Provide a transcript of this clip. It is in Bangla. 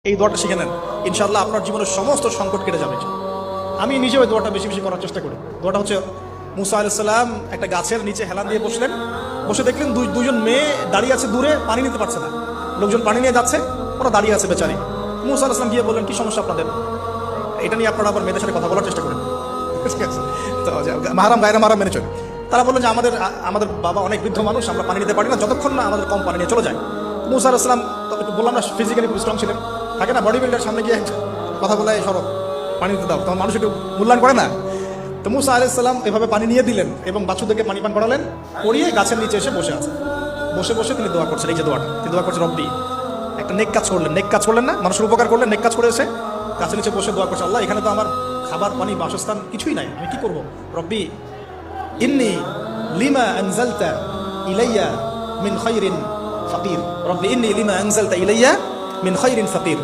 এই দোয়াটা শিখে নেন, ইনশাআল্লাহ আপনার জীবনের সমস্ত সংকট কেটে যাবে। আমি নিজে ওই দোয়াটা বেশি বেশি করার চেষ্টা করি। দোয়াটা হচ্ছে, মুসা আলাইহিস সালাম একটা গাছের নিচে হেলান দিয়ে বসলেন, বসে দেখলেন দুজন মেয়ে দাঁড়িয়ে আছে দূরে, পানি নিতে পারছে না। লোকজন পানি নিয়ে যাচ্ছে, ওরা দাঁড়িয়ে আছে বেচারি। মুসা আলাইহিস সালাম গিয়ে বললেন, কি সমস্যা আপনাদের? এটা নিয়ে আপনারা আবার মেয়েদের সাথে কথা বলার চেষ্টা করেন। ঠিক আছে, তো মাহারাম গায়রা মাহারাম মেনে চলে। তারা বললেন যে আমাদের বাবা অনেক বৃদ্ধ মানুষ, আমরা পানি নিতে পারি না যতক্ষণ না আমাদের কম পানি নিয়ে চলে যায়। মুসা আলাইহিস সালাম একটু বললাম না, ফিজিক্যালি খুব স্ট্রং ছিলেন, থাকে না বডি বিল্ডার, সামনে গিয়ে কথা বলে সরব পানি দিতে দাও, তখন মানুষ একটু মূল্যায়ন করে না। তো মুসা আলাইহিস সালাম এভাবে পানি নিয়ে দিলেন এবং বাচ্চাদেরকে পানি পান করালেন, করিয়ে গাছের নিচে এসে বসে আছে। বসে বসে তিনি দোয়া করছেন, এই যে দোয়াটা তিনি দোয়া করছেন, রব্বি, একটা নেক কাজ করলেন, নেক কাজ করলেন না, মানুষের উপকার করলেন, নেক কাজ করে এসে গাছের নিচে বসে দোয়া করছে, আল্লাহ এখানে তো আমার খাবার পানি বাসস্থান কিছুই নাই, আমি কি করব? রব্বি ইন্নী লিমা আনজালতা ইলাইয়া মিন খাইরিন ফাকির, রব্বি ইন্নী লিমা আনজালতা ইলাইয়া মিন খাইরিন ফাকির।